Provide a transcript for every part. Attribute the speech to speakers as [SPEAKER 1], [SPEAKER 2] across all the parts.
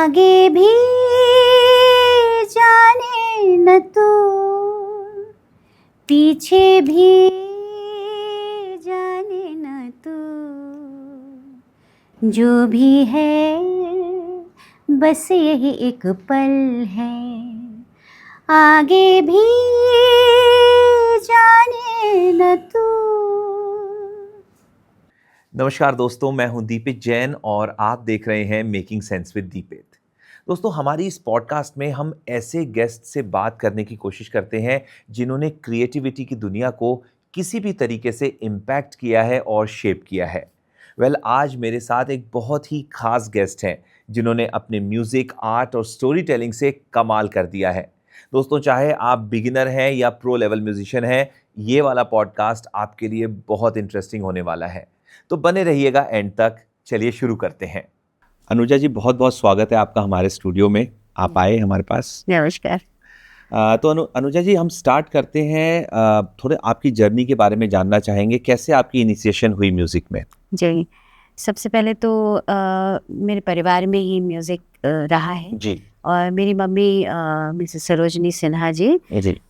[SPEAKER 1] आगे भी जाने न तू, पीछे भी जाने न तू, जो भी है बस यही एक पल है, आगे भी जाने न तू।
[SPEAKER 2] नमस्कार दोस्तों, मैं हूं दीपित जैन और आप देख रहे हैं मेकिंग सेंस विद दीपित। दोस्तों, हमारी इस पॉडकास्ट में हम ऐसे गेस्ट से बात करने की कोशिश करते हैं जिन्होंने क्रिएटिविटी की दुनिया को किसी भी तरीके से इम्पैक्ट किया है और शेप किया है। आज मेरे साथ एक बहुत ही खास गेस्ट हैं जिन्होंने अपने म्यूजिक, आर्ट और स्टोरी टेलिंग से कमाल कर दिया है। दोस्तों, चाहे आप बिगिनर हैं या प्रो लेवल म्यूजिशियन हैं, ये वाला पॉडकास्ट आपके लिए बहुत इंटरेस्टिंग होने वाला है, तो बने रहिएगा एंड तक। चलिए शुरू करते हैं। अनुजा जी, बहुत बहुत स्वागत है आपका हमारे स्टूडियो में। आप आए हमारे पास।
[SPEAKER 1] नमस्कार।
[SPEAKER 2] तो अनुजा जी, हम स्टार्ट करते हैं। थोड़े आपकी जर्नी के बारे में जानना चाहेंगे, कैसे आपकी इनिशिएशन हुई म्यूजिक में?
[SPEAKER 1] जी, सबसे पहले तो मेरे परिवार में ही म्यूज़िक रहा है
[SPEAKER 2] जी।
[SPEAKER 1] और मेरी मम्मी मिसेस सरोजनी सिन्हा जी,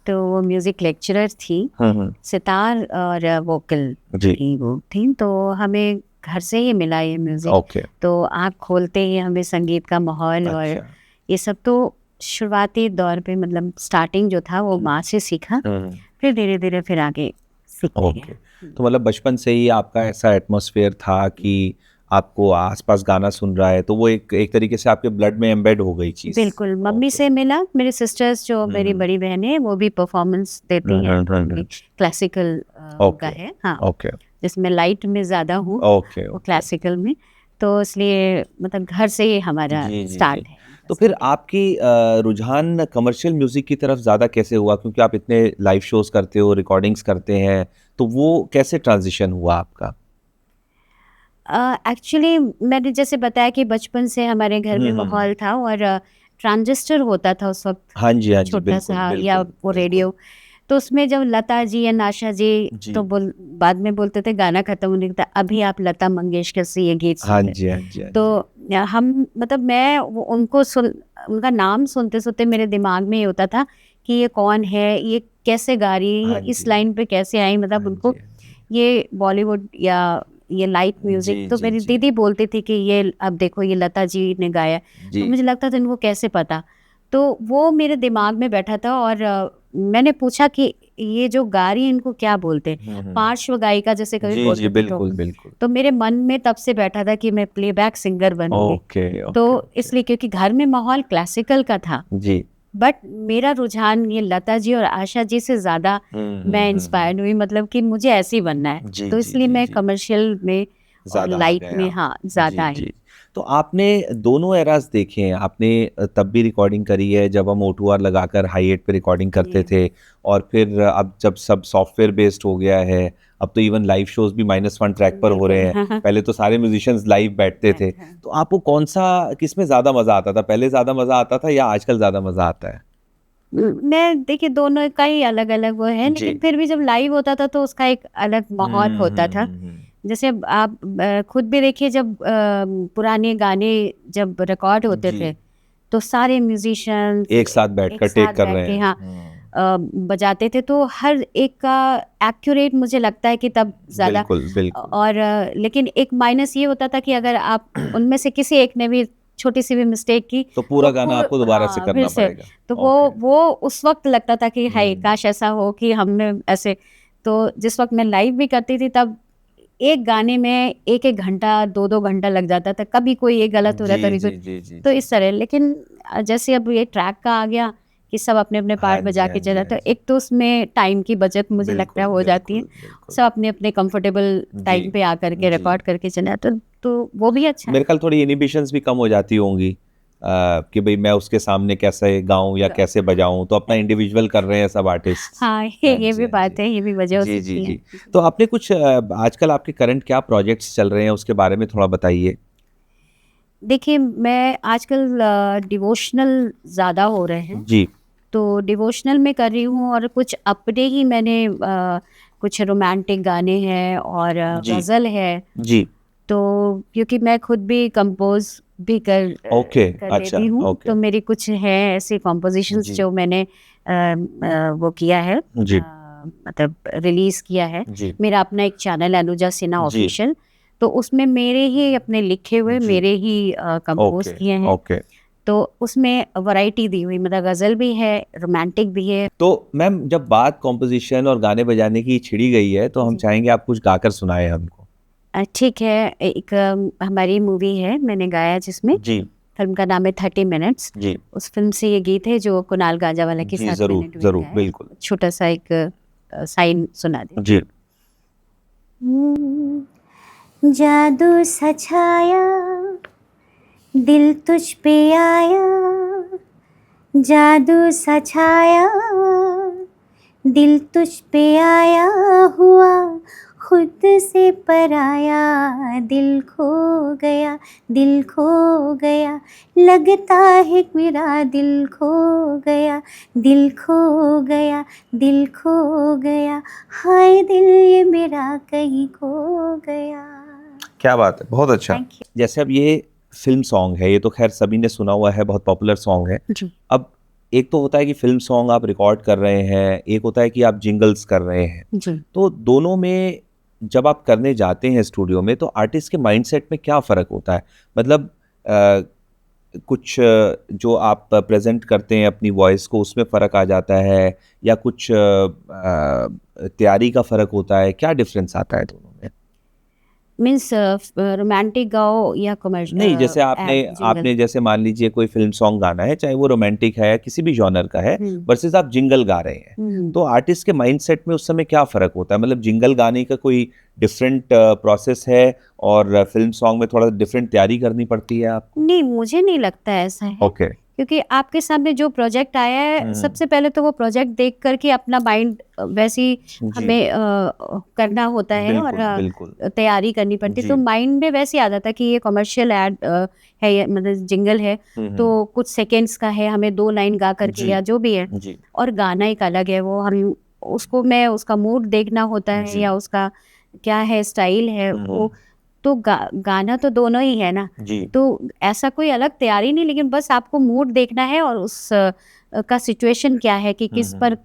[SPEAKER 1] तो वो म्यूज़िक लेक्चरर थी, सितार और वोकल की वो थी, तो हमें घर से ही मिला ये म्यूज़िक। तो आँख खोलते ही हमें संगीत का माहौल और ये सब तो शुरुआती दौर पे, मतलब स्टार्टिंग जो था वो माँ से सीखा, फिर धीरे धीरे फिर आगे सीखते गए।
[SPEAKER 2] तो मतलब बचपन से ही आपका ऐसा एटमॉस्फेयर था कि आपको आसपास गाना सुन रहा है, तो वो एक तरीके से आपके ब्लड में एम्बेड हो गई चीज़।
[SPEAKER 1] बिल्कुल, मम्मी से मिला। मेरे सिस्टर्स जो मेरी बड़ी बहन है वो भी परफॉर्मेंस देती हैं, क्लासिकल का है, हाँ, जिसमें लाइट में ज़्यादा हूँ, वो क्लासिकल में, तो इसलिए मतलब घर से ही हमारा स्टार्ट है।
[SPEAKER 2] तो फिर आपकी रुझान कमर्शियल म्यूजिक की तरफ ज़्यादा कैसे हुआ? क्योंकि आप इतने लाइव शोज करते हो, रिकॉर्डिंग्स करते हैं, तो वो कैसे ट्रांजिशन हुआ आपका?
[SPEAKER 1] एक्चुअली मैंने जैसे बताया कि बचपन से हमारे घर में माहौल था और ट्रांजिस्टर होता था उस वक्त,
[SPEAKER 2] हाँ जी,
[SPEAKER 1] छोटा सा, या वो रेडियो, तो उसमें जब लता जी या नाशा जी तो बाद में बोलते थे गाना खत्म होने का, अभी आप लता मंगेशकर से ये गीत सुन, तो हम, मतलब मैं उनको उनका नाम सुनते सुनते मेरे दिमाग में ये होता था कि ये कौन है, ये कैसे गा रही है, इस लाइन पे कैसे आई, मतलब उनको ये बॉलीवुड या ये लाइट म्यूजिक, तो मेरी दीदी बोलती थी कि ये अब देखो ये लता जी ने गाया, तो मुझे लगता था इनको कैसे पता, तो वो मेरे दिमाग में बैठा था। और मैंने पूछा कि ये जो गा रही है इनको क्या बोलते हैं, पार्श्व गायिका जैसे कभी बोलते,
[SPEAKER 2] बिल्कुल।
[SPEAKER 1] तो मेरे मन में तब से बैठा था कि मैं प्लेबैक सिंगर बनूंगी। तो इसलिए क्योंकि घर में माहौल क्लासिकल का था जी, बट मेरा रुझान ये लता जी और आशा जी से ज़्यादा मैं इंस्पायर्ड हुई, मतलब कि मुझे ऐसे ही बनना है, तो इसलिए मैं कमर्शियल में और लाइट में, हाँ, ज़्यादा आई।
[SPEAKER 2] तो आपने दोनों एराज देखे हैं, आपने तब भी रिकॉर्डिंग करी है जब हम O2R लगाकर हाई एट पे रिकॉर्डिंग करते थे, और फिर अब जब सब सॉफ्टवेयर बेस्ड हो गया है, अब तो इवन लाइव शोज भी -1 ट्रैक पर हो रहे हैं। पहले तो सारे म्यूजिशियंस लाइव बैठते थे, तो आपको कौन सा, किसमें ज़्यादा मज़ा आता था? पहले ज़्यादा मज़ा आता था या आजकल ज़्यादा मज़ा आता है?
[SPEAKER 1] मैं, देखिए, दोनों का ही अलग अलग वो है, लेकिन फिर भी जब लाइव होता था तो उसका एक अलग माहौल होता था। जैसे आप खुद भी देखिए, जब पुराने गाने जब रिकॉर्ड होते थे तो सारे म्यूजिशियन
[SPEAKER 2] एक साथ बैठकर टेक कर रहे हैं,
[SPEAKER 1] हाँ, बजाते थे, तो हर एक का एक्यूरेट मुझे लगता है कि तब ज़्यादा। और लेकिन एक माइनस ये होता था कि अगर आप उनमें से किसी एक ने भी छोटी सी भी मिस्टेक की
[SPEAKER 2] तो पूरा गाना आपको दोबारा से करना पड़ेगा।
[SPEAKER 1] तो वो उस वक्त लगता था कि हाय, काश ऐसा हो कि हमने ऐसे। तो जिस वक्त मैं लाइव भी करती थी तब एक गाने में 1-1 घंटा 2-2 घंटा लग जाता था, कभी कोई एक गलत हो रहा था, तो इस तरह। लेकिन जैसे अब ये ट्रैक का आ गया कि सब अपने अपने पार्ट बजा के चला, तो एक तो उसमें टाइम की बचत मुझे लगता है हो जाती है, सब अपने अपने कंफर्टेबल टाइम पे आकर के रिकॉर्ड करके चला, तो वो भी अच्छा है।
[SPEAKER 2] मेरे ख्याल थोड़ी इनहिबिशंस भी कम हो जाती होंगी कि भाई मैं उसके सामने कैसे गाऊं या कैसे बजाऊं, तो अपना इंडिविजुअल कर रहे हैं सब आर्टिस्ट।
[SPEAKER 1] हाँ, ये भी बात है, ये भी वजह हो सकती है।
[SPEAKER 2] तो आपने कुछ आजकल आपके करंट क्या प्रोजेक्ट्स चल रहे हैं, उसके बारे में थोड़ा बताइए।
[SPEAKER 1] देखिए, मैं आजकल डिवोशनल ज़्यादा हो रहे हैं जी, तो डिवोशनल में कर रही हूँ, और कुछ अपने ही मैंने कुछ रोमांटिक गाने हैं और गज़ल है जी, तो क्योंकि मैं खुद भी कंपोज भी कर
[SPEAKER 2] अच्छा,
[SPEAKER 1] देती हूँ। तो मेरी कुछ है ऐसे कॉम्पोजिशंस जो मैंने वो किया है, मतलब रिलीज किया है। मेरा अपना एक चैनल अनुजा सिन्हा ऑफिशियल, तो उसमें मेरे ही अपने लिखे हुए, मेरे ही कंपोज किए हैं। तो उसमें वैरायटी दी हुई, मतलब गजल भी है, रोमांटिक भी है।
[SPEAKER 2] तो मैम जब बात कॉम्पोजिशन और गाने बजाने की छिड़ी गई है तो हम चाहेंगे आप कुछ गाकर सुनाए हमको।
[SPEAKER 1] ठीक है। एक हमारी मूवी है मैंने गाया जिसमें, फिल्म का नाम है 30 मिनट्स। उस फिल्म से ये गीत है जो कुणाल गांजावाला के साथ मैंने डुएट गाया है।
[SPEAKER 2] बिल्कुल।
[SPEAKER 1] छोटा सा एक साइन सुना दे।
[SPEAKER 2] जी।
[SPEAKER 1] जादू सा छाया दिल तुझ पे आया, जादू सा छाया दिल तुझ पे आया, हुआ खुद से पराया, दिल खो गया, दिल खो गया, लगता है मेरा दिल खो गया, दिल खो गया, दिल खो गया, हाय दिल ये मेरा कहीं खो गया।
[SPEAKER 2] क्या बात है, बहुत अच्छा। जैसे अब ये फिल्म सॉन्ग है, ये तो खैर सभी ने सुना हुआ है, बहुत पॉपुलर सॉन्ग है। अब एक तो होता है कि फिल्म सॉन्ग आप रिकॉर्ड कर रहे हैं, एक होता है कि आप जिंगल्स कर रहे हैं। तो दोनों में जब आप करने जाते हैं स्टूडियो में तो आर्टिस्ट के माइंडसेट में क्या फ़र्क होता है? मतलब कुछ जो आप प्रेजेंट करते हैं अपनी वॉइस को, उसमें फ़र्क आ जाता है, या कुछ तैयारी का फ़र्क होता है? क्या डिफरेंस आता है दोनों में?
[SPEAKER 1] मीन्स रोमांटिक गाओ या कमर्शियल?
[SPEAKER 2] नहीं, जैसे आपने जैसे मान लीजिए कोई फिल्म सॉन्ग गाना है, चाहे वो रोमांटिक है, किसी भी जॉनर का है, वर्सेस आप जिंगल गा रहे हैं, तो आर्टिस्ट के माइंडसेट में उस समय क्या फ़र्क होता है? मतलब जिंगल गाने का कोई डिफरेंट प्रोसेस है और फिल्म सॉन्ग में थोड़ा डिफरेंट तैयारी करनी पड़ती है आपको?
[SPEAKER 1] नहीं, मुझे नहीं लगता ऐसा है।
[SPEAKER 2] ओके।
[SPEAKER 1] क्योंकि आपके सामने जो प्रोजेक्ट आया है, सबसे पहले तो वो प्रोजेक्ट देख करके अपना माइंड वैसी हमें करना होता है, और तैयारी करनी पड़ती है। तो माइंड में वैसे आ जाता है कि ये कमर्शियल एड है, मतलब जिंगल है, तो कुछ सेकेंड्स का है, हमें 2 लाइन गा करके या जो भी है, और गाना एक अलग है, वो हम उसको मैं उसका मूड देखना होता है, या उसका क्या है स्टाइल है वो, तो गाना तो दोनों ही है ना। तो ऐसा कोई अलग तैयारी नहीं, लेकिन बस आपको मूड देखना है और उस का सिचुएशन क्या है कि किस पर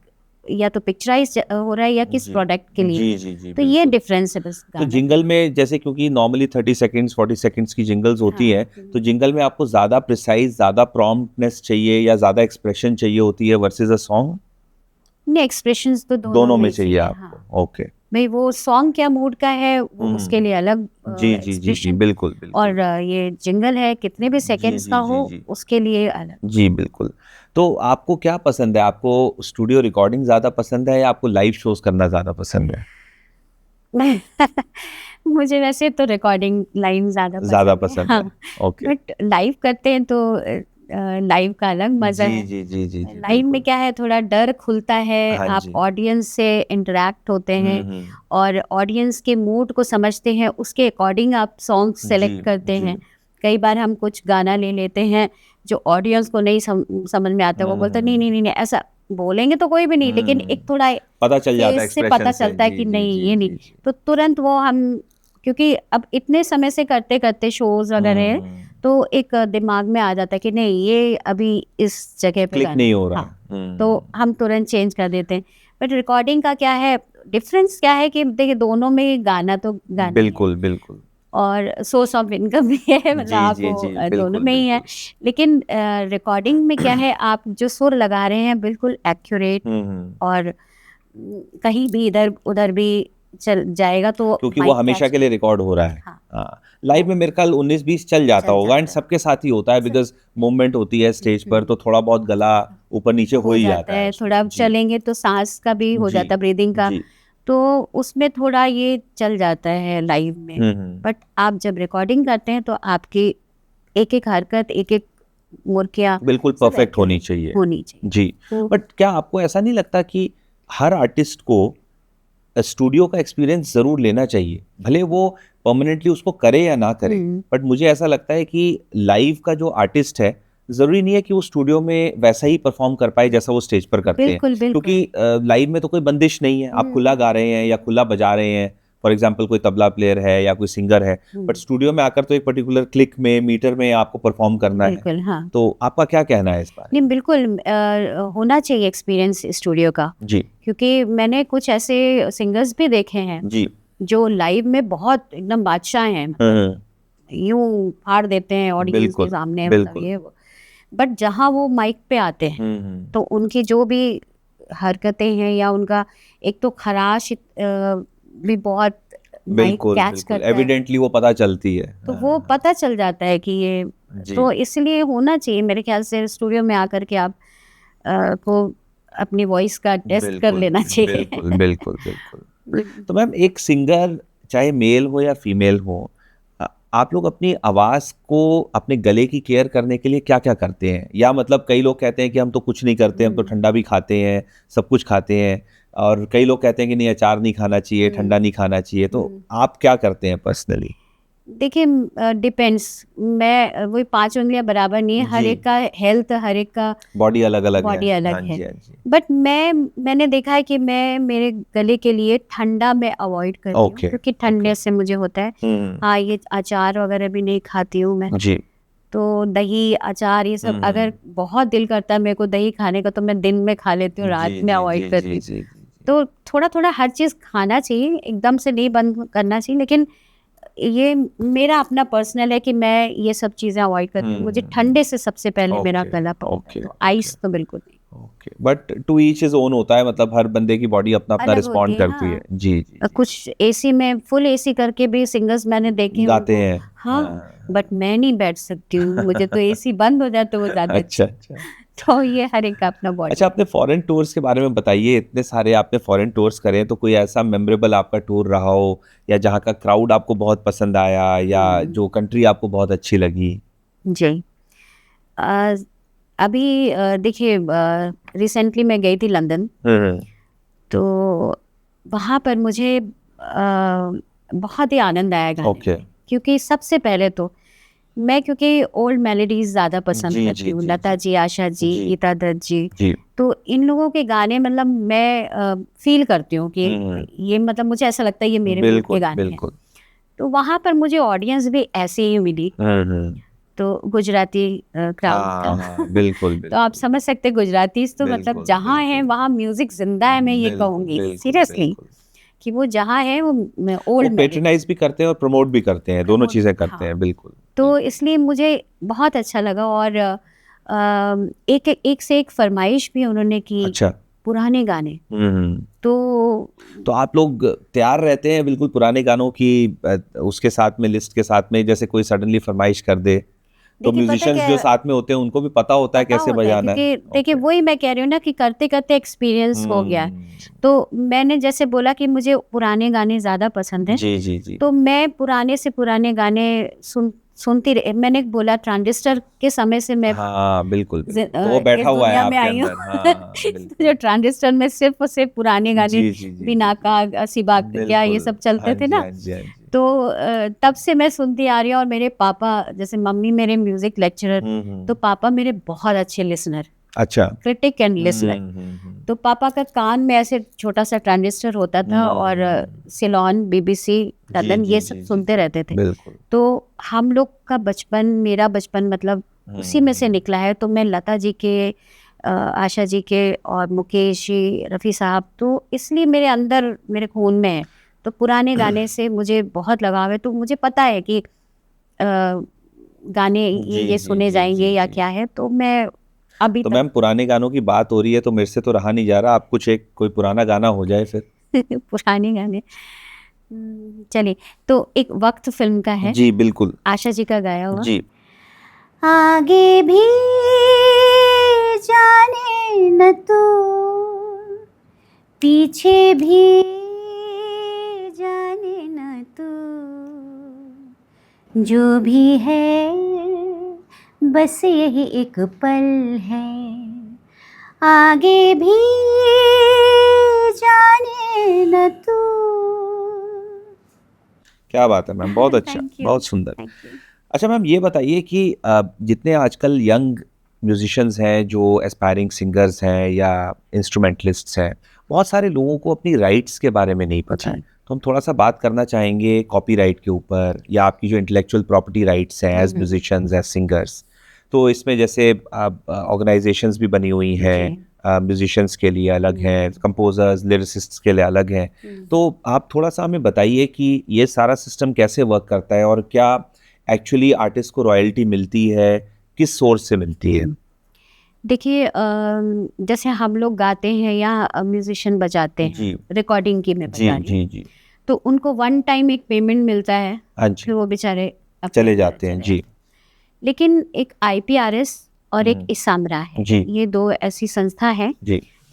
[SPEAKER 1] या तो पिक्चराइज हो रहा है या किस प्रोडक्ट के लिए। तो ये डिफरेंस है बस।
[SPEAKER 2] तो जिंगल में जैसे क्योंकि नॉर्मली 30 सेकंड्स 40 सेकंड्स की जिंगल्स होती हैं, तो जिंगल में आपको ज़्यादा प्रिसाइज, ज़्यादा प्रॉम्प्टनेस चाहिए या ज़्यादा एक्सप्रेशन चाहिए होती है वर्सेस अ सॉन्ग?
[SPEAKER 1] नहीं, एक्सप्रेशंस तो दोनों में चाहिए आपको। ओके भाई, वो सॉन्ग क्या मूड का है वो उसके लिए अलग
[SPEAKER 2] जी, बिल्कुल।
[SPEAKER 1] और ये जिंगल है कितने भी सेकंड्स का हो उसके लिए अलग।
[SPEAKER 2] जी बिल्कुल। तो आपको क्या पसंद है? आपको स्टूडियो रिकॉर्डिंग ज़्यादा पसंद है या आपको लाइव शोज करना ज़्यादा पसंद है?
[SPEAKER 1] मुझे वैसे तो रिकॉर्डिंग लाइन ज़्यादा पसंद है। ओके। बट लाइव करते हैं तो लाइव का अलग मजा है।
[SPEAKER 2] जी।
[SPEAKER 1] लाइव में क्या है, थोड़ा डर खुलता है, आप ऑडियंस से इंटरेक्ट होते हैं और ऑडियंस के मूड को समझते हैं, उसके अकॉर्डिंग आप सॉन्ग सेलेक्ट करते हैं। कई बार हम कुछ गाना ले लेते हैं जो ऑडियंस को नहीं समझ में आता, वो बोलता नहीं ऐसा बोलेंगे तो कोई भी नहीं, लेकिन एक थोड़ा
[SPEAKER 2] पता चल जाता है,
[SPEAKER 1] से पता चलता है कि नहीं ये नहीं, तो तुरंत वो हम, क्योंकि अब इतने समय से करते करते शोज वगैरह, तो एक दिमाग में आ जाता है कि नहीं ये अभी इस जगह पे
[SPEAKER 2] क्लिक नहीं हो रहा।
[SPEAKER 1] तो हम तुरंत चेंज कर देते हैं। बट रिकॉर्डिंग का क्या है, डिफरेंस क्या है कि देखिए दोनों में गाना तो गाना
[SPEAKER 2] बिल्कुल
[SPEAKER 1] और सोर्स ऑफ इनकम भी है, मतलब आपको दोनों में ही है। लेकिन रिकॉर्डिंग में क्या है, आप जो सुर लगा रहे हैं बिल्कुल एक्यूरेट, और कहीं भी इधर उधर भी चल जाएगा, तो
[SPEAKER 2] क्योंकि वो हमेशा के लिए रिकॉर्ड हो रहा है। हाँ। लाइव में मेरे ख्याल 19-20 चल जाता होगा, एंड सबके साथ ही होता है बिकॉज मूवमेंट होती है स्टेज पर, तो थोड़ा बहुत गला ऊपर नीचे हो ही जाता है।
[SPEAKER 1] थोड़ा चलेंगे तो सांस का भी हो जाता है, ब्रीदिंग का, तो उसमें थोड़ा ये चल जाता है लाइव में। बट आप जब रिकॉर्डिंग करते हैं तो आपकी एक एक हरकत, एक एक मुर्कियाँ
[SPEAKER 2] बिल्कुल परफेक्ट होनी चाहिए जी। बट क्या आपको ऐसा नहीं लगता कि हर आर्टिस्ट को स्टूडियो का एक्सपीरियंस ज़रूर लेना चाहिए, भले वो परमानेंटली उसको करे या ना करे? बट मुझे ऐसा लगता है कि लाइव का जो आर्टिस्ट है, ज़रूरी नहीं है कि वो स्टूडियो में वैसा ही परफॉर्म कर पाए जैसा वो स्टेज पर करते हैं, क्योंकि लाइव में तो कोई बंदिश नहीं है, आप खुला गा रहे हैं या खुला बजा रहे हैं, फॉर एग्जांपल कोई तबला प्लेयर है या कोई सिंगर है, बट स्टूडियो में आकर तो एक पर्टिकुलर क्लिक में, मीटर में आपको परफॉर्म करना है।
[SPEAKER 1] हाँ।
[SPEAKER 2] तो आपका क्या कहना है इस बारे में?
[SPEAKER 1] नहीं, बिल्कुल होना चाहिए एक्सपीरियंस स्टूडियो का
[SPEAKER 2] जी,
[SPEAKER 1] क्योंकि मैंने कुछ ऐसे सिंगर्स भी देखे हैं
[SPEAKER 2] जी,
[SPEAKER 1] जो लाइव में बहुत एकदम बादशाह हैं, यूं फाड़ देते हैं ऑडियंस के सामने, मतलब ये, बट जहाँ वो माइक पे आते हैं तो उनकी जो भी हरकतें हैं या उनका एक तो खराश भी बहुत माइक कैच करता है,
[SPEAKER 2] एविडेंटली वो पता चलती है,
[SPEAKER 1] तो वो पता चल जाता है कि ये, तो इसलिए होना चाहिए मेरे ख्याल से स्टूडियो में आकर के आप को अपनी वॉइस का टेस्ट कर लेना चाहिए।
[SPEAKER 2] बिल्कुल बिल्कुल बिल्कुल। तो मैम, एक सिंगर चाहे मेल हो या फीमेल हो, आप लोग अपनी आवाज़ को, अपने गले की केयर करने के लिए क्या क्या करते हैं? या मतलब कई लोग कहते हैं कि हम तो कुछ नहीं करते, हम तो ठंडा भी खाते हैं, सब कुछ खाते हैं, और कई लोग कहते हैं कि नहीं, अचार नहीं खाना चाहिए, ठंडा नहीं खाना चाहिए। तो आप क्या करते हैं पर्सनली?
[SPEAKER 1] देखिए, डिपेंड्स, मैं वही 5 उंगलियां बराबर नहीं है, हर एक का हेल्थ, हर एक का
[SPEAKER 2] बॉडी अलग अलग
[SPEAKER 1] है, बट मैंने देखा है कि मैं मेरे गले के लिए ठंडा में अवॉइड करती हूँ, क्योंकि ठंडे से मुझे होता है। हाँ, ये अचार वगैरह भी नहीं खाती हूँ मैं जी। तो दही, अचार, ये सब अगर बहुत दिल करता है मेरे को दही खाने का तो मैं दिन में खा लेती हूँ, रात में अवॉइड करती हूँ। तो थोड़ा थोड़ा हर चीज़ खाना चाहिए, एकदम से नहीं बंद करना चाहिए, लेकिन ये मेरा अपना पर्सनल है कि मैं ये सब चीज़ें अवॉइड करती हूँ। मुझे ठंडे से सबसे पहले मेरा गला पकड़ता है, तो आइस तो बिल्कुल नहीं।
[SPEAKER 2] Okay, but to each his own होता है, मतलब हर बंदे की बॉडी अपना अपना रिस्पॉन्ड करती है। जी,
[SPEAKER 1] कुछ एसी में फुल एसी करके भी सिंगर्स मैंने देखे
[SPEAKER 2] गाते हैं।
[SPEAKER 1] हाँ, बट मैं नहीं बैठ सकती हूँ, मुझे तो एसी बंद हो जाए तो वो ज़्यादा अच्छा। तो ये हर एक का अपना बॉडी।
[SPEAKER 2] अच्छा, अपने फॉरेन टूर्स के बारे में बताइए। इतने सारे आपने फॉरेन टूर्स करे, तो कोई ऐसा मेमोरेबल आपका टूर रहा हो, या जहाँ का क्राउड आपको बहुत पसंद आया, या जो कंट्री आपको बहुत अच्छी लगी? जी,
[SPEAKER 1] अभी देखिए, रिसेंटली मैं गई थी लंदन, तो वहाँ पर मुझे बहुत ही आनंद आया गाने में, क्योंकि सबसे पहले तो मैं, क्योंकि ओल्ड मेलोडीज ज़्यादा पसंद करती हूँ, लता जी, आशा जी, गीता दत्त जी, तो इन लोगों के गाने मतलब मैं फील करती हूँ कि ये, मतलब मुझे ऐसा लगता है ये मेरे मूड के गाने हैं। तो वहाँ पर मुझे ऑडियंस भी ऐसे ही मिली, तो गुजराती क्राउड था। बिल्कुल। तो आप समझ सकते हैं, गुजराती तो मतलब जहाँ है वहाँ म्यूजिक जिंदा है, मैं ये कहूँगी सीरियसली कि वो जहाँ है वो ओल्ड
[SPEAKER 2] पैट्रनाइज भी करते हैं और प्रमोट भी करते हैं, दोनों चीजें करते हैं। बिल्कुल।
[SPEAKER 1] तो इसलिए मुझे बहुत अच्छा लगा, और एक से एक फरमाइश भी उन्होंने की। अच्छा। पुराने गाने। तो
[SPEAKER 2] आप लोग तैयार रहते हैं बिल्कुल पुराने गानों की उसके साथ में, लिस्ट के साथ में, जैसे कोई सडनली फरमाइश कर दे तो म्यूजिशियंस जो साथ में होते हैं उनको भी पता होता है कैसे बजाना है?
[SPEAKER 1] देखिए, वही मैं कह रही हूँ ना कि करते करते एक्सपीरियंस हो गया। तो मैंने जैसे बोला कि मुझे पुराने गाने ज्यादा पसंद हैं।
[SPEAKER 2] जी।
[SPEAKER 1] तो मैं पुराने से पुराने गाने सुनती रही। मैंने बोला ट्रांजिस्टर के समय से मैं,
[SPEAKER 2] हाँ बिल्कुल, तो वो बैठा हुआ है आपके अंदर। हाँ,
[SPEAKER 1] जो ट्रांजिस्टर में सिर्फ और सिर्फ पुराने गाने, बिना का, सिबा क्या, ये सब चलते थे ना। तो तब से मैं सुनती आ रही हूँ। और मेरे पापा, जैसे मम्मी मेरे म्यूजिक लेक्चरर, तो पापा मेरे बहुत अच्छे लिसनर,
[SPEAKER 2] अच्छा,
[SPEAKER 1] क्रिटिक एंड लिसनर। तो पापा का कान में ऐसे छोटा सा ट्रांजिस्टर होता था, और सिलोन, BBC, लंदन, ये सब सुनते रहते थे। तो हम लोग का बचपन, मेरा बचपन मतलब उसी में से निकला है। तो मैं लता जी के, आशा जी के, और मुकेश जी, रफ़ी साहब, तो इसलिए मेरे अंदर, मेरे खून में है। तो पुराने गाने से मुझे बहुत लगाव है। तो मुझे पता है कि गाने ये सुने जाएंगे या क्या है। तो मैं अभी
[SPEAKER 2] तो मैम, पुराने गानों की बात हो रही है तो मेरे से तो रहा नहीं जा रहा, आप कुछ एक कोई पुराना गाना हो जाए फिर।
[SPEAKER 1] पुराने गाने, चलिए, तो एक वक्त फिल्म का है।
[SPEAKER 2] जी बिल्कुल,
[SPEAKER 1] आशा जी का गाया हुआ।
[SPEAKER 2] जी।
[SPEAKER 1] आगे भी जाने न तू, पीछे भी जाने न तू, जो भी है बस यही एक पल है, आगे भी जाने न तू।
[SPEAKER 2] क्या बात है मैम, बहुत अच्छा, बहुत सुंदर। अच्छा मैम, ये बताइए कि जितने आजकल यंग म्यूजिशियंस हैं, जो एस्पायरिंग सिंगर्स हैं या इंस्ट्रूमेंटलिस्ट्स हैं, बहुत सारे लोगों को अपनी राइट्स के बारे में नहीं पता है। तो हम थोड़ा सा बात करना चाहेंगे कॉपीराइट के ऊपर, या आपकी जो इंटेलेक्चुअल प्रॉपर्टी राइट्स हैं एज म्यूजिशियंस, एज सिंगर्स। तो इसमें जैसे ऑर्गेनाइजेशंस भी बनी हुई हैं, म्यूजिशियंस के लिए अलग हैं, कंपोजर्स, लिरिसिस्ट्स के लिए अलग हैं। तो आप थोड़ा सा हमें बताइए कि ये सारा सिस्टम कैसे वर्क करता है, और क्या एक्चुअली आर्टिस्ट को रॉयल्टी मिलती है, किस सोर्स से मिलती है?
[SPEAKER 1] देखिए, जैसे हम लोग गाते हैं या म्यूजिशियन बजाते हैं, रिकॉर्डिंग की मैं बता रही हूँ, तो उनको वन टाइम एक पेमेंट मिलता है, फिर वो बेचारे
[SPEAKER 2] चले जाते हैं। जी।
[SPEAKER 1] लेकिन एक IPRS और एक इसामरा है, ये दो ऐसी संस्था है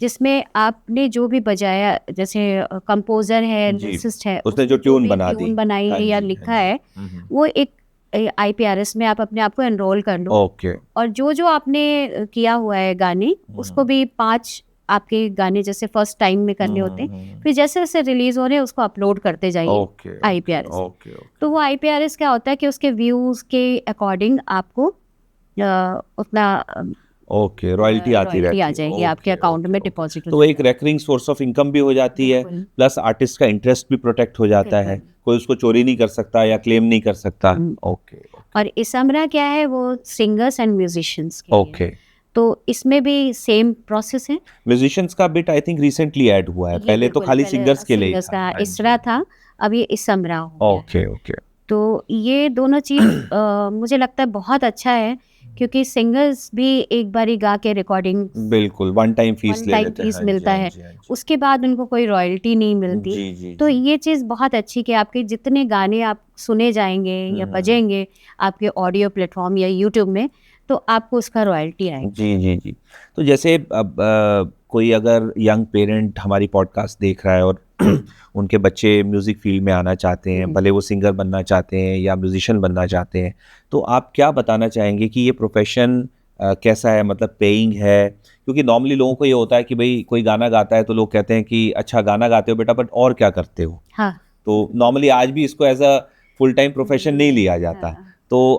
[SPEAKER 1] जिसमें आपने जो भी बजाया, जैसे कंपोजर है, लिरिसिस्ट है,
[SPEAKER 2] उसने जो ट्यून
[SPEAKER 1] बनाई है या लिखा है, वो एक IPRS में आप अपने आप को एनरोल कर लो। और जो आपने किया हुआ है गाने, उसको भी 5 आपके गाने जैसे फर्स्ट टाइम में करने होते हैं, फिर जैसे जैसे रिलीज हो रहे हैं उसको अपलोड करते जाइए IPRS। तो वो IPRS क्या होता है कि उसके व्यूज के अकॉर्डिंग आपको उतना
[SPEAKER 2] रॉयल्टी आती रहती है,
[SPEAKER 1] आ जाएगी आपके अकाउंट में डिपॉजिट।
[SPEAKER 2] तो एक रेकरिंग सोर्स ऑफ इनकम भी हो जाती है, प्लस आर्टिस्ट का इंटरेस्ट भी प्रोटेक्ट हो जाता है, कोई उसको चोरी नहीं कर सकता या क्लेम नहीं कर सकता।
[SPEAKER 1] और इसामरा क्या है, वो सिंगर्स एंड म्यूजिशियंस के लिए। तो इसमें भी सेम प्रोसेस है।
[SPEAKER 2] म्यूजिशियंस का bit I think recently add हुआ है, पहले तो खाली सिंगर्स के लिए था,
[SPEAKER 1] इसरा था, अब ये इसामरा हो गया। तो ये दोनों चीज मुझे लगता है बहुत अच्छा है, क्योंकि सिंगर्स भी एक बारी गा के रिकॉर्डिंग
[SPEAKER 2] बिल्कुल वन टाइम फीस
[SPEAKER 1] मिलता है, उसके बाद उनको कोई रॉयल्टी नहीं मिलती। तो ये चीज़ बहुत अच्छी कि आपके जितने गाने आप सुने जाएंगे या बजेंगे आपके ऑडियो प्लेटफॉर्म या यूट्यूब में, तो आपको उसका रॉयल्टी आएगी।
[SPEAKER 2] जी। तो जैसे अब कोई अगर यंग पेरेंट हमारी पॉडकास्ट देख रहा है और उनके बच्चे म्यूज़िक फील्ड में आना चाहते हैं, भले वो सिंगर बनना चाहते हैं या म्यूजिशियन बनना चाहते हैं, तो आप क्या बताना चाहेंगे कि ये प्रोफेशन कैसा है, मतलब पेइंग है? क्योंकि नॉर्मली लोगों को ये होता है कि भाई कोई गाना गाता है तो लोग कहते हैं कि अच्छा गाना गाते हो बेटा, बट और क्या करते हो? तो नॉर्मली आज भी इसको as a full time profession नहीं लिया जाता। तो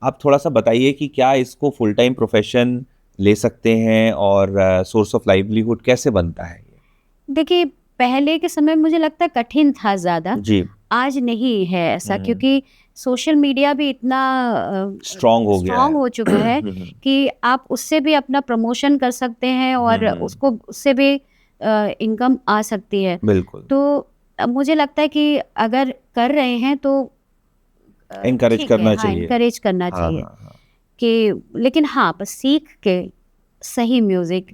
[SPEAKER 2] आप थोड़ा सा बताइए कि क्या इसको फुल टाइम प्रोफेशन ले सकते हैं, और सोर्स ऑफ लाइवलीहुड कैसे बनता है?
[SPEAKER 1] देखिए, पहले के समय मुझे लगता है कठिन था ज़्यादा, आज नहीं है ऐसा, क्योंकि सोशल मीडिया भी इतना
[SPEAKER 2] स्ट्रॉन्ग
[SPEAKER 1] हो चुका है कि आप उससे भी अपना प्रमोशन कर सकते हैं और उससे भी इनकम आ सकती है।
[SPEAKER 2] बिल्कुल।
[SPEAKER 1] तो मुझे लगता है कि अगर कर रहे हैं तो
[SPEAKER 2] एनकरेज करना चाहिए,
[SPEAKER 1] कि लेकिन हाँ, बस सीख के सही म्यूजिक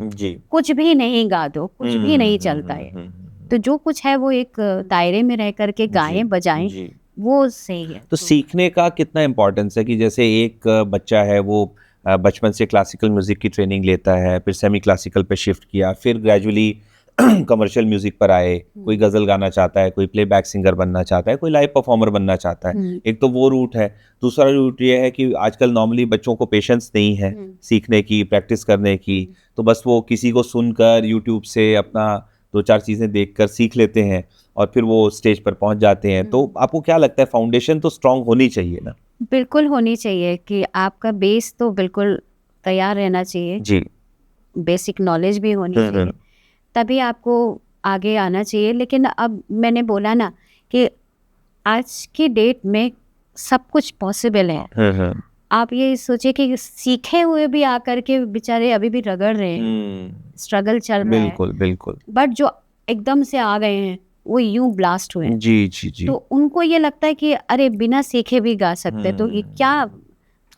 [SPEAKER 1] कुछ भी नहीं गा दो, कुछ भी नहीं चलता है। तो जो कुछ है वो एक दायरे में रह करके गाएं बजाएं, वो सही है।
[SPEAKER 2] तो सीखने का कितना इम्पोर्टेंस है कि जैसे एक बच्चा है वो बचपन से क्लासिकल म्यूजिक की ट्रेनिंग लेता है, फिर सेमी क्लासिकल पे शिफ्ट किया, फिर ग्रेजुअली कमर्शियल म्यूजिक पर आए, कोई गजल गाना चाहता है, कोई प्लेबैक सिंगर बनना चाहता है, कोई लाइव परफॉर्मर बनना चाहता है। एक तो वो रूट है। दूसरा रूट ये है कि आजकल नॉर्मली बच्चों को पेशेंस नहीं है सीखने की, प्रैक्टिस करने की, तो बस वो किसी को सुनकर यूट्यूब से अपना 2-4 चीज़ें देखकर सीख लेते हैं और फिर वो स्टेज पर पहुंच जाते हैं। तो आपको क्या लगता है, फाउंडेशन तो स्ट्रांग होनी चाहिए ना?
[SPEAKER 1] बिल्कुल होनी चाहिए कि आपका बेस तो बिल्कुल तैयार रहना चाहिए जी, बेसिक नॉलेज भी होनी चाहिए, तभी आपको आगे आना चाहिए। लेकिन अब मैंने बोला ना कि आज की डेट में सब कुछ पॉसिबल है। आप ये सोचिए कि सीखे हुए भी आकर के बेचारे अभी भी रगड़ रहे हैं, स्ट्रगल चल रहा है।
[SPEAKER 2] बिल्कुल।
[SPEAKER 1] बट जो एकदम से आ गए हैं वो यूं ब्लास्ट हुए हैं।
[SPEAKER 2] जी।
[SPEAKER 1] तो उनको ये लगता है कि अरे बिना सीखे भी गा सकते हैं, तो ये क्या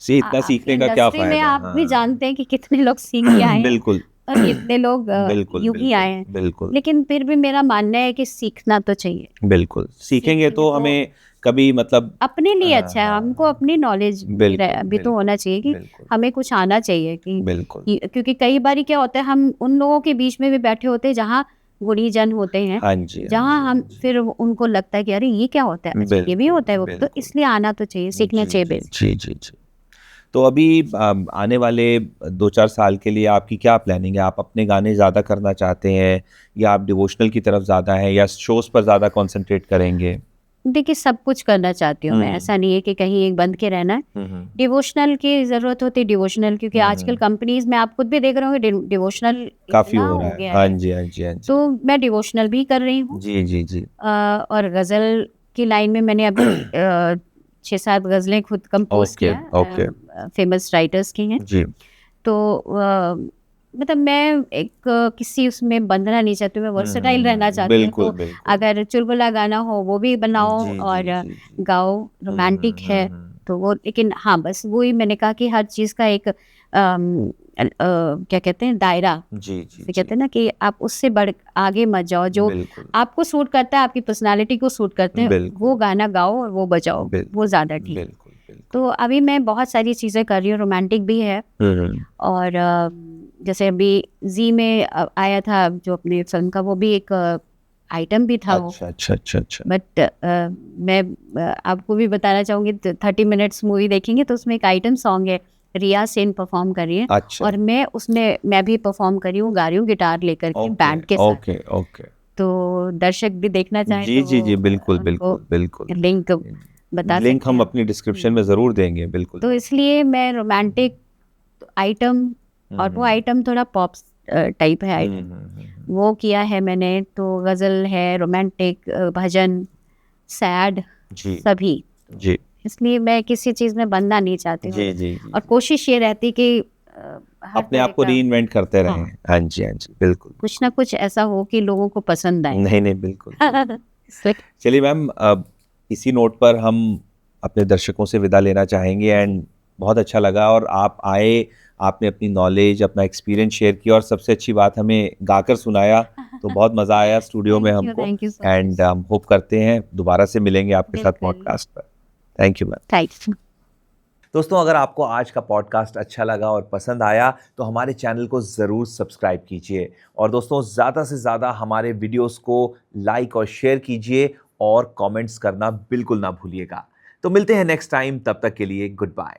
[SPEAKER 2] इतना सीखने का क्या फायदा?
[SPEAKER 1] में आप भी जानते हैं कि कितने लोग सीख के आए हैं
[SPEAKER 2] बिल्कुल,
[SPEAKER 1] और कितने लोग यूं ही आए हैं।
[SPEAKER 2] बिल्कुल।
[SPEAKER 1] लेकिन फिर भी मेरा मानना है कि सीखना तो चाहिए।
[SPEAKER 2] बिल्कुल, सीखेंगे तो हमें कभी मतलब
[SPEAKER 1] अपने लिए अच्छा है, हमको अपनी नॉलेज भी तो होना चाहिए कि हमें कुछ आना चाहिए कि
[SPEAKER 2] बिल्कुल।
[SPEAKER 1] क्योंकि कई बार क्या होता है, हम उन लोगों के बीच में भी बैठे होते हैं जहाँ गुणीजन होते हैं, जहाँ हम फिर उनको लगता है कि अरे ये क्या होता है, अच्छा, ये भी होता है वो, तो इसलिए आना तो चाहिए, सीखना चाहिए।
[SPEAKER 2] जी। तो अभी आने वाले 2-4 साल के लिए आपकी क्या प्लानिंग है? आप अपने गाने ज़्यादा करना चाहते हैं या आप डिवोशनल की तरफ ज़्यादा हैं या शोज़ पर ज़्यादा कंसंट्रेट करेंगे?
[SPEAKER 1] देखिए सब कुछ करना चाहती हूँ मैं, ऐसा नहीं है कि कहीं एक बंद के रहना है। डिवोशनल की जरूरत होती है, डिवोशनल, क्योंकि आजकल कंपनीज में आप खुद भी देख रहे होंगे डिवोशनल
[SPEAKER 2] काफी
[SPEAKER 1] इतना
[SPEAKER 2] हो रहा
[SPEAKER 1] गया
[SPEAKER 2] है। हाँ जी, हाँ जी, हाँ जी।
[SPEAKER 1] तो मैं डिवोशनल भी कर रही हूँ।
[SPEAKER 2] जी जी जी।
[SPEAKER 1] और गजल की लाइन में मैंने अभी 6-7 गजलें खुद कंपोज किया, फेमस राइटर्स की हैं
[SPEAKER 2] जी।
[SPEAKER 1] तो मतलब मैं एक किसी उसमें बंधना नहीं चाहती, मैं वर्सेटाइल रहना चाहती हूँ। तो अगर चुलबुला गाना हो वो भी बनाओ और गाओ, रोमांटिक है तो वो, लेकिन हाँ बस वही मैंने कहा कि हर चीज़ का एक क्या कहते हैं दायरा,
[SPEAKER 2] जी
[SPEAKER 1] कहते हैं ना कि आप उससे बढ़ आगे मत जाओ। जो आपको सूट करता है, आपकी पर्सनालिटी को सूट करते हैं, वो गाना गाओ और वो बजाओ, वो ज़्यादा ठीक। तो अभी मैं बहुत सारी चीज़ें कर रही हूँ, रोमांटिक भी है और जैसे अभी जी में आया था जो अपनी फिल्म का, वो भी एक आइटम भी था। अच्छा। बट मैं आपको भी बताना चाहूँगी, 30 मिनट्स मूवी देखेंगे तो उसमें एक आइटम सॉन्ग है, रिया सेन परफॉर्म कर रही है। और मैं उसमें मैं भी परफॉर्म कर रही हूँ, गा रही हूँ गिटार लेकर के बैंड के साथ। तो दर्शक भी देखना चाहें
[SPEAKER 2] जी बिल्कुल
[SPEAKER 1] लिंक बता
[SPEAKER 2] लिंक हम अपनी डिस्क्रिप्शन में जरूर देंगे। बिल्कुल।
[SPEAKER 1] तो इसलिए मैं रोमांटिक आइटम, और वो आइटम थोड़ा पॉप टाइप है आइटम, वो किया है मैंने। तो गजल है, रोमांटिक, भजन, सैड, सभी। जी। इसलिए मैं किसी चीज में बंधना नहीं चाहती हूँ। जी। और कोशिश ये रहती कि
[SPEAKER 2] अपने आप को रीइन्वेंट करते रहें। हाँ जी बिल्कुल,
[SPEAKER 1] कुछ ना कुछ ऐसा हो कि लोगों को पसंद आए।
[SPEAKER 2] नहीं बिल्कुल। चलिए मैम, अब इसी नोट पर हम अपने दर्शकों से विदा लेना चाहेंगे। एंड बहुत अच्छा लगा, और आप आए, आपने अपनी नॉलेज, अपना एक्सपीरियंस शेयर किया, और सबसे अच्छी बात हमें गाकर सुनाया, तो बहुत मज़ा आया स्टूडियो में हमको। एंड हम होप करते हैं दोबारा से मिलेंगे आपके साथ पॉडकास्ट पर। Thank you ma'am.
[SPEAKER 1] थैंक्स।
[SPEAKER 2] दोस्तों, अगर आपको आज का पॉडकास्ट अच्छा लगा और पसंद आया तो हमारे चैनल को ज़रूर सब्सक्राइब कीजिए, और दोस्तों ज़्यादा से ज़्यादा हमारे वीडियोस को लाइक और शेयर कीजिए, और कमेंट्स करना बिल्कुल ना भूलिएगा। तो मिलते हैं नेक्स्ट टाइम, तब तक के लिए गुड बाय।